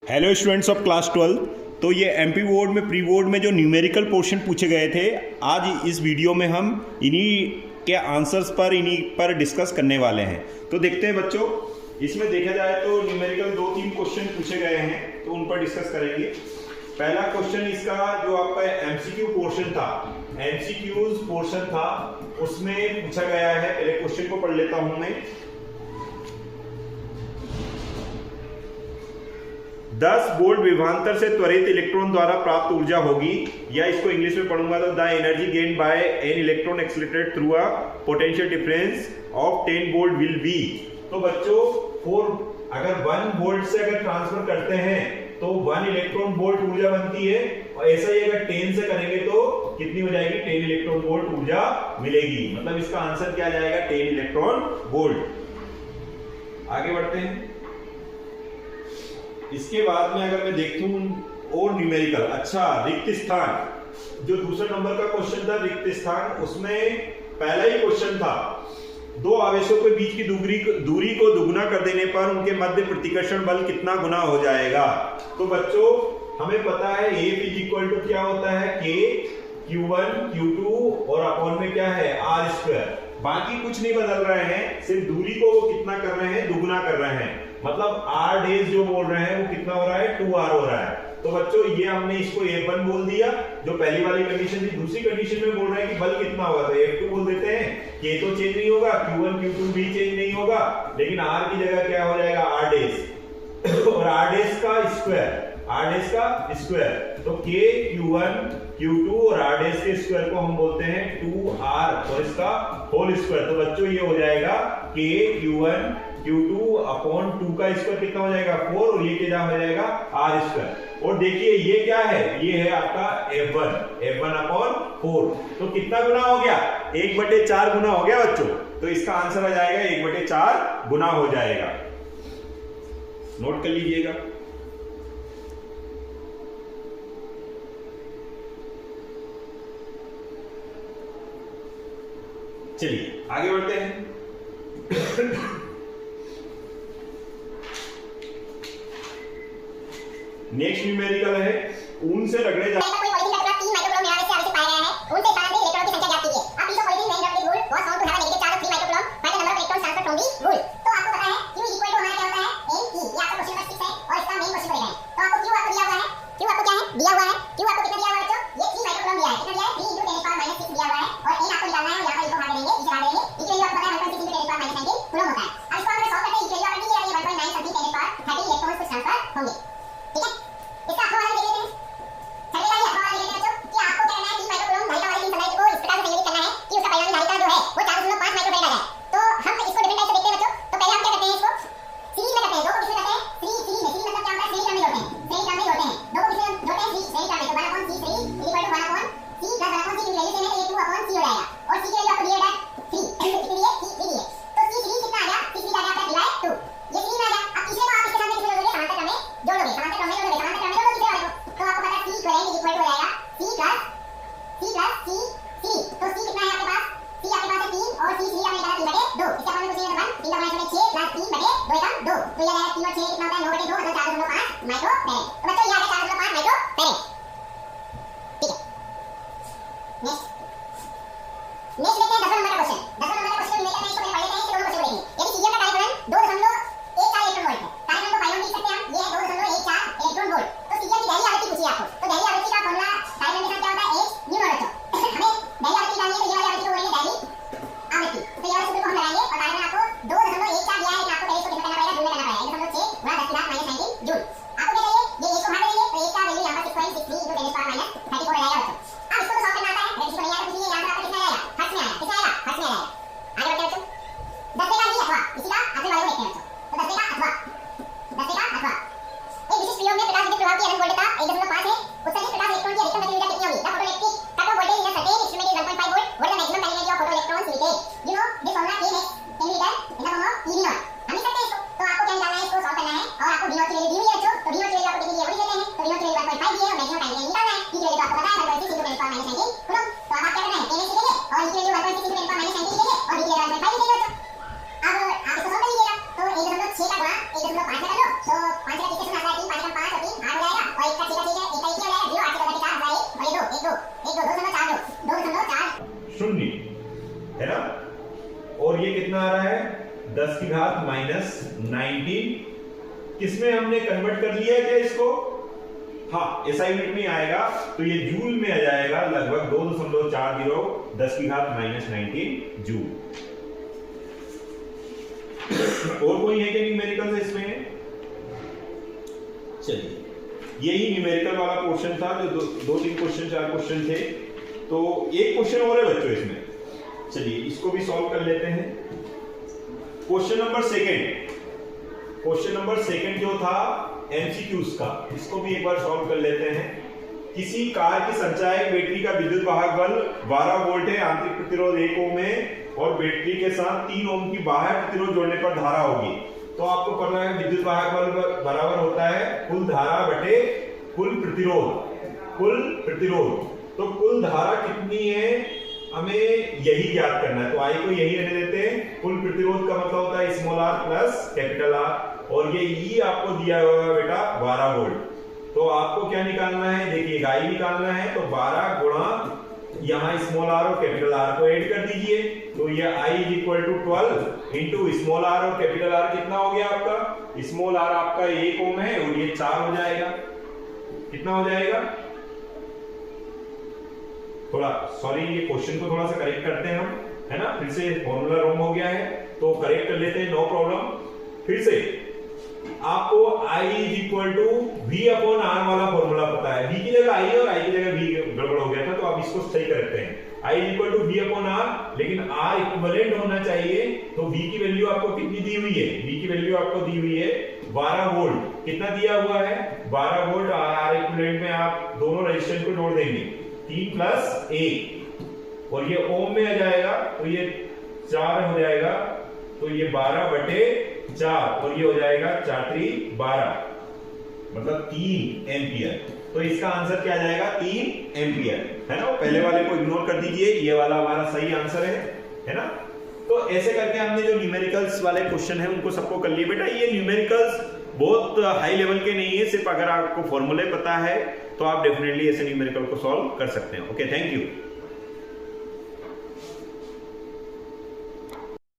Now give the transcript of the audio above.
Hello students of class 12। तो ये MP board में प्री बोर्ड में जो न्यूमेरिकल पोर्शन पूछे गए थे, आज इस वीडियो में हम इन्हीं के आंसर्स पर डिस्कस करने वाले हैं। तो देखते हैं बच्चों, इसमें देखा जाए तो न्यूमेरिकल 2-3 क्वेश्चन पूछे गए हैं, तो उन पर डिस्कस करेंगे। पहला क्वेश्चन इसका जो आपका एमसीक्यू पोर्शन था, एमसीक्यूज पोर्शन था, उसमें पूछा गया है। पहले क्वेश्चन को पढ़ लेता हूं मैं। 10 वोल्ट विभवांतर से त्वरित इलेक्ट्रॉन द्वारा प्राप्त ऊर्जा होगी, या इसको इंग्लिश में पढ़ूंगा तो the energy gain by an electron accelerated through a potential difference of 10 volt will be. तो बच्चों अगर 1 वोल्ट से अगर ट्रांसफर करते हैं तो 1 इलेक्ट्रॉन वोल्ट ऊर्जा बनती है, और ऐसा ही अगर 10 से करेंगे तो कितनी हो जाएगी? 10 इलेक्ट्रॉन वोल्ट ऊर्जा मिलेगी। मतलब इसका आंसर क्या जाएगा? 10 इलेक्ट्रॉन वोल्ट। आगे बढ़ते हैं। इसके बाद में अगर मैं देखूं और न्यूमेरिकल, अच्छा रिक्त स्थान, जो दूसरे नंबर का क्वेश्चन था रिक्त स्थान, उसमें पहला ही क्वेश्चन था 2 आवेशों के बीच की दूरी को दुगुना कर देने पर उनके मध्य प्रतिकर्षण बल कितना गुना हो जाएगा। तो बच्चों हमें पता है F इज इक्वल टू क्या होता है? K Q1 Q2 और अपॉन में क्या है? R square. बाकी कुछ नहीं बदल रहे हैं, सिर्फ दूरी को वो कितना कर रहे हैं? दुगुना कर रहे हैं। मतलब R डेज जो बोल रहे हैं वो कितना हो रहा है? 2R हो रहा है। तो बच्चों ये हमने इसको F1 बोल दिया, जो पहली वाली कंडीशन थी। दूसरी कंडीशन में बोल रहे हैं कि बल कितना होगा, तो F2 बोल देते हैं। K तो चेंज नहीं होगा, Q1 Q2 भी चेंज नहीं होगा, लेकिन R की जगह क्या हो जाएगा? R डेज और R डेज का स्क्वायर, R डेज का स्क्वायर। तो K Q1 Q2 और R डेज के स्क्वायर को हम बोलते हैं 2R और इसका होल स्क्वायर। तो बच्चों ये हो जाएगा K Q1 Q2 अपॉन 2 का स्क्वायर कितना हो जाएगा? 4, और ये क्या हो जाएगा? R square. और देखिए ये क्या है? ये है आपका F1 अपॉन 4। तो कितना गुना हो गया? 1/4 गुना हो गया बच्चों। तो इसका आंसर आ जाएगा 1/4 गुना हो जाएगा। नोट कर लीजिएगा। चलिए आगे बढ़ते हैं। नेक्स्ट न्यूमेरिकल है ऊन से रगड़े जा जूल। आपको क्या चाहिए? ये की घात माइनस 19 किसमें हमने कन्वर्ट कर लिया है क्या इसको? हाँ, एसआई यूनिट में आएगा तो ये जूल में आ जाएगा, लगभग 2.40 10 की घात माइनस 19 जूल। और कोई है क्या न्यूमेरिकल इसमें? चलिए, यही न्यूमेरिकल वाला पोर्शन था जो दो तीन क्वेश्चन 4 क्वेश्चन थे। तो एक क्वेश्चन और है बच्चों इसमें, चलिए इसको भी सॉल्व कर लेते हैं। क्वेश्चन नंबर सेकंड जो था एमसीक्यूज का, इसको भी एक बार सॉल्व कर लेते हैं। किसी कार की संचायक बैटरी का विद्युत वाहक बल 12 वोल्ट है, आंतरिक प्रतिरोध 1 ओम है और बैटरी के साथ 3 ओम की बाह्य प्रतिरोध जोड़ने पर धारा होगी। तो आपको पता है विद्युत वाहक बल बराबर होता है कुल धारा बटे कुल प्रतिरोध। तो कुल धारा कितनी है हमें यही ज्ञात करना है, तो आई को यही रहने देते हैं। कुल प्रतिरोध का मतलब होता है small R plus capital R, और ये ई आपको दिया हुआ है बेटा 12 वोल्ट। तो आपको क्या निकालना है? देखिए आई निकालना है तो 12 गुणा यहाँ स्मॉल आर और कैपिटल आर को ऐड कर दीजिए, तो ये I is equal to 12 into small R और कैपिटल आर कितना हो गया आपका? स्मॉल आर आपका 1 ओम है और ये 4 हो जाएगा। कितना हो जाएगा? थोड़ा सॉरी, ये क्वेश्चन को थोड़ा सा करेक्ट करते हैं हम, है ना? फिर से फॉर्मूला रॉन्ग हो गया है तो करेक्ट कर लेते हैं, नो प्रॉब्लम। फिर से आपको I is equal to V upon R वाला फॉर्मूला पता है, V की जगह I और I की जगह V गड़बड़ हो गया था, तो आप इसको सही करते हैं। I is equal to V upon R, लेकिन R इक्विवेलेंट होना चाहिए, तो V की वैल्यू आपको कितनी दी हुई है? V की वैल्यू आपको दी हुई है 12 वोल्ट। कितना दिया हुआ है? 12 वोल्ट। R इक्विवेलेंट में आप दोनों रेजिस्टेंस को जोड़ देंगे, 3 प्लस 1, और ये ओम में आ जाएगा तो ये 4 हो जाएगा, तो ये 12 बटे 4 और ये हो जाएगा 4 3 12, मतलब 3 एम्पियर। तो इसका आंसर क्या आ जाएगा? 3 एम्पियर, है ना? पहले वाले को इग्नोर कर दीजिए, ये वाला हमारा सही आंसर है ना? तो ऐसे करके हमने जो न्यूमेरिकल्स वाले क्वेश्चन है उनको सबको कर लिए। बेटा ये न्यूमेरिकल्स बहुत हाई लेवल के नहीं है, सिर्फ अगर आपको फॉर्मूले पता है तो आप डेफिनेटली ऐसे न्यूमेरिकल को सॉल्व कर सकते हैं। Okay, thank you.